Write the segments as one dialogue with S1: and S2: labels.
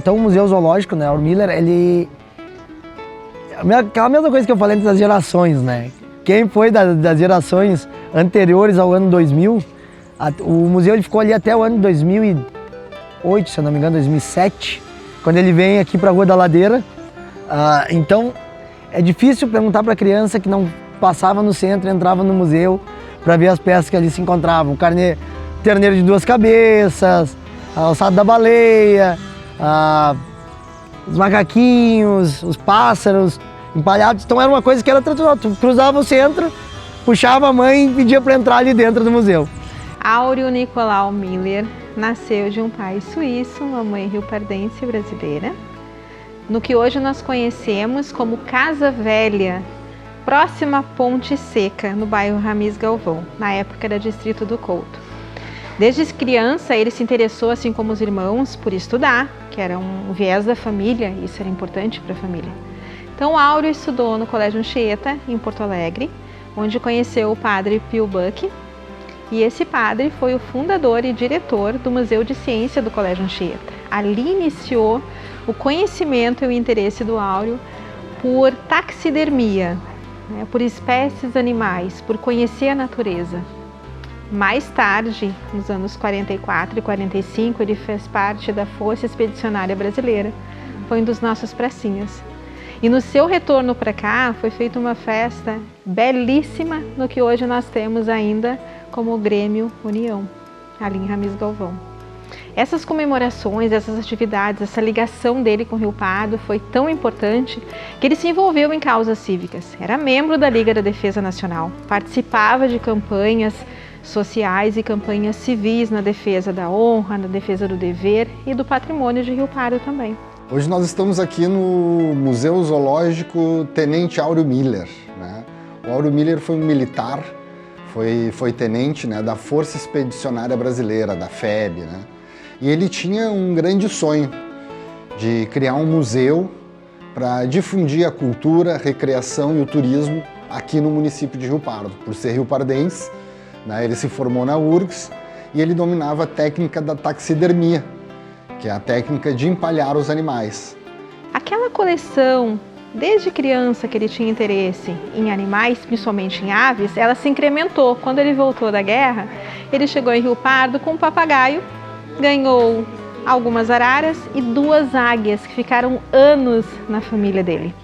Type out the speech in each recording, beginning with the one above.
S1: Então o Museu Zoológico, né, Auro Miller, ele... Aquela mesma coisa que eu falei das gerações, né? Quem foi das gerações anteriores ao ano 2000, o museu ele ficou ali até o ano 2008, se eu não me engano, 2007, quando ele vem aqui para a Rua da Ladeira. Então, é difícil perguntar para a criança que não passava no centro e entrava no museu para ver as peças que ali se encontravam. Terneiro de duas cabeças, a ossada da baleia, os macaquinhos, os pássaros empalhados. Então era uma coisa que era tradicional. Tu cruzava o centro, puxava a mãe e pedia para entrar ali dentro do museu.
S2: Áureo Nicolau Miller nasceu de um pai suíço, uma mãe riopardense brasileira, no que hoje nós conhecemos como Casa Velha, próxima à Ponte Seca, no bairro Ramis Galvão. Na época era distrito do Couto. Desde criança ele se interessou, assim como os irmãos, por estudar, que era um viés da família, isso era importante para a família. Então Áureo estudou no Colégio Anchieta, em Porto Alegre, onde conheceu o padre Pio Buck, e esse padre foi o fundador e diretor do Museu de Ciência do Colégio Anchieta. Ali iniciou o conhecimento e o interesse do Áureo por taxidermia, né, por espécies animais, por conhecer a natureza. Mais tarde, nos anos 44 e 45, ele fez parte da Força Expedicionária Brasileira, foi um dos nossos pracinhas. E no seu retorno para cá, foi feita uma festa belíssima no que hoje nós temos ainda como o Grêmio União, ali em Ramis Galvão. Essas comemorações, essas atividades, essa ligação dele com o Rio Pardo foi tão importante que ele se envolveu em causas cívicas. Era membro da Liga da Defesa Nacional, participava de campanhas sociais e campanhas civis na defesa da honra, na defesa do dever e do patrimônio de Rio Pardo também.
S3: Hoje nós estamos aqui no Museu Zoológico Tenente Áureo Miller, né? O Áureo Miller foi um militar, foi tenente, né, da Força Expedicionária Brasileira, da FEB, né? E ele tinha um grande sonho de criar um museu para difundir a cultura, a recreação e o turismo aqui no município de Rio Pardo. Por ser riopardense, né, ele se formou na URGS e ele dominava a técnica da taxidermia, que é a técnica de empalhar os animais.
S2: Aquela coleção, desde criança que ele tinha interesse em animais, principalmente em aves, ela se incrementou. Quando ele voltou da guerra, ele chegou em Rio Pardo com um papagaio, ganhou algumas araras e 2 águias que ficaram anos na família dele.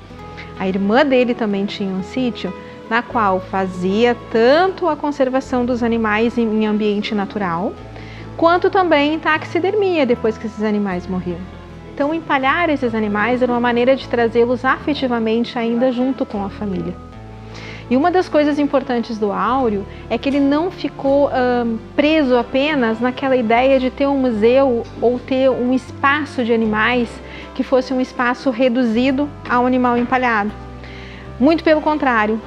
S2: A irmã dele também tinha um sítio na qual fazia tanto a conservação dos animais em ambiente natural, quanto também taxidermia depois que esses animais morriam. Então empalhar esses animais era uma maneira de trazê-los afetivamente ainda junto com a família. E uma das coisas importantes do Áureo é que ele não ficou preso apenas naquela ideia de ter um museu ou ter um espaço de animais que fosse um espaço reduzido ao animal empalhado. Muito pelo contrário,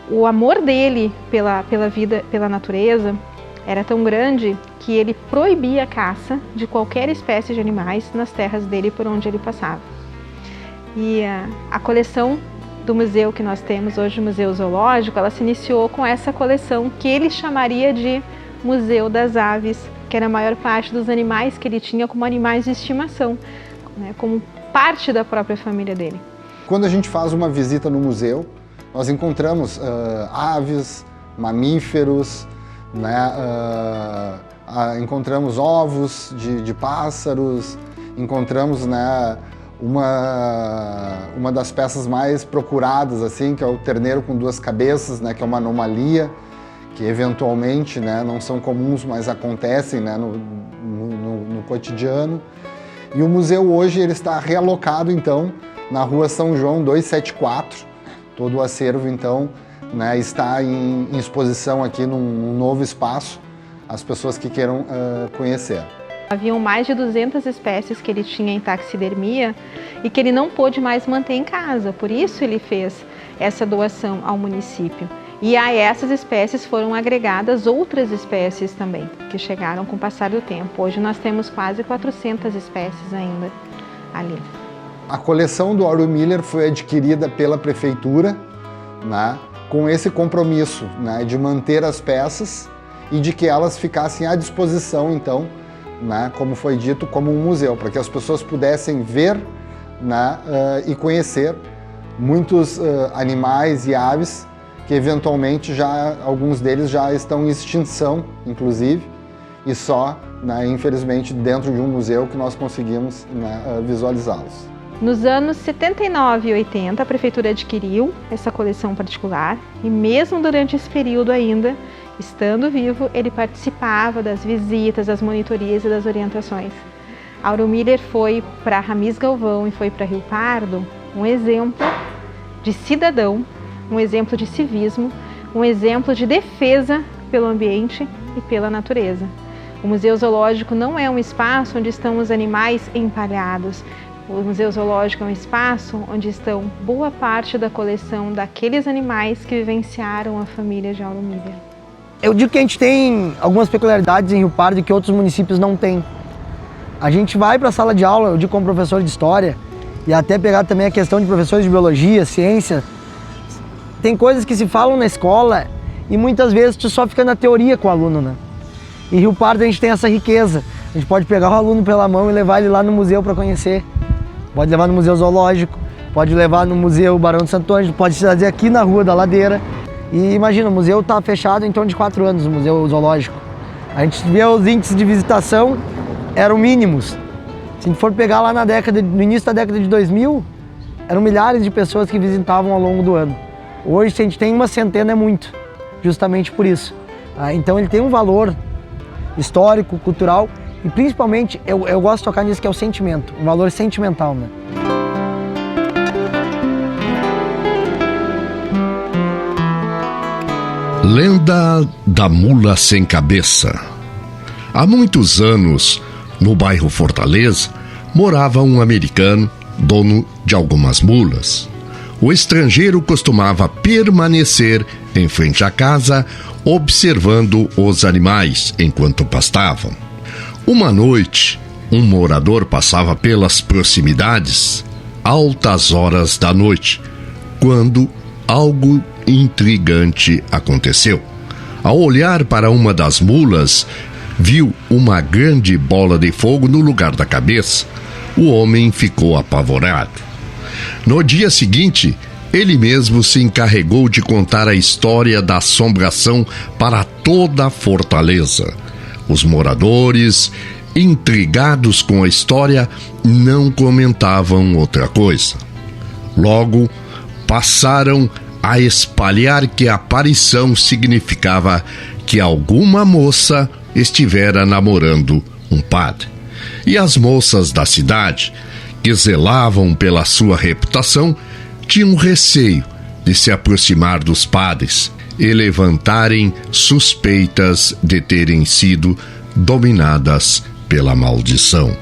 S2: o amor dele pela vida, pela natureza, era tão grande que ele proibia a caça de qualquer espécie de animais nas terras dele por onde ele passava. E a coleção do museu que nós temos hoje, o Museu Zoológico, ela se iniciou com essa coleção que ele chamaria de Museu das Aves, que era a maior parte dos animais que ele tinha como animais de estimação, né, como parte da própria família dele.
S3: Quando a gente faz uma visita no museu, nós encontramos aves, mamíferos, né, encontramos ovos de pássaros, encontramos, né, uma das peças mais procuradas, assim, que é o terneiro com 2 cabeças, né, que é uma anomalia, que eventualmente, né, não são comuns, mas acontecem, né, no cotidiano. E o museu hoje ele está realocado, então, na Rua São João 274. Todo o acervo, então, né, está em exposição aqui num novo espaço, as pessoas que queiram conhecer.
S2: Haviam mais de 200 espécies que ele tinha em taxidermia e que ele não pôde mais manter em casa, por isso ele fez essa doação ao município. E a essas espécies foram agregadas outras espécies também, que chegaram com o passar do tempo. Hoje nós temos quase 400 espécies ainda ali.
S3: A coleção do Áureo Miller foi adquirida pela prefeitura, né, com esse compromisso, né, de manter as peças e de que elas ficassem à disposição, então, né, como foi dito, como um museu, para que as pessoas pudessem ver, né, e conhecer muitos animais e aves que eventualmente alguns deles já estão em extinção, inclusive, e só, né, infelizmente, dentro de um museu que nós conseguimos, né, visualizá-los.
S2: Nos anos 79 e 80, a Prefeitura adquiriu essa coleção particular e mesmo durante esse período ainda, estando vivo, ele participava das visitas, das monitorias e das orientações. Auro Miller foi para Ramis Galvão e foi para Rio Pardo um exemplo de cidadão, um exemplo de civismo, um exemplo de defesa pelo ambiente e pela natureza. O Museu Zoológico não é um espaço onde estão os animais empalhados. O Museu Zoológico é um espaço onde estão boa parte da coleção daqueles animais que vivenciaram a família de Auro Miller.
S1: Eu digo que a gente tem algumas peculiaridades em Rio Pardo que outros municípios não têm. A gente vai para a sala de aula, eu digo como professor de história, e até pegar também a questão de professores de biologia, ciência. Tem coisas que se falam na escola e muitas vezes tu só fica na teoria com o aluno, né? Em Rio Pardo a gente tem essa riqueza. A gente pode pegar o aluno pela mão e levar ele lá no museu para conhecer. Pode levar no Museu Zoológico, pode levar no Museu Barão de Santo Ângelo, pode trazer aqui na Rua da Ladeira. E imagina, o museu está fechado em torno de 4 anos, o Museu Zoológico. A gente vê os índices de visitação, eram mínimos. Se a gente for pegar lá no início da década de 2000, eram milhares de pessoas que visitavam ao longo do ano. Hoje, se a gente tem uma centena, é muito, justamente por isso. Então ele tem um valor histórico, cultural e principalmente, eu gosto de tocar nisso, que é o sentimento, um valor sentimental, né?
S4: Lenda da Mula Sem Cabeça. Há muitos anos, no bairro Fortaleza, morava um americano, dono de algumas mulas. O estrangeiro costumava permanecer em frente à casa, observando os animais enquanto pastavam. Uma noite, um morador passava pelas proximidades, altas horas da noite, quando algo intrigante aconteceu. Ao olhar para uma das mulas, viu uma grande bola de fogo no lugar da cabeça. O homem ficou apavorado. No dia seguinte, ele mesmo se encarregou de contar a história da assombração para toda a Fortaleza. Os moradores, intrigados com a história, não comentavam outra coisa. Logo, passaram a espalhar que a aparição significava que alguma moça estivera namorando um padre. E as moças da cidade, que zelavam pela sua reputação, tinham receio de se aproximar dos padres e levantarem suspeitas de terem sido dominadas pela maldição.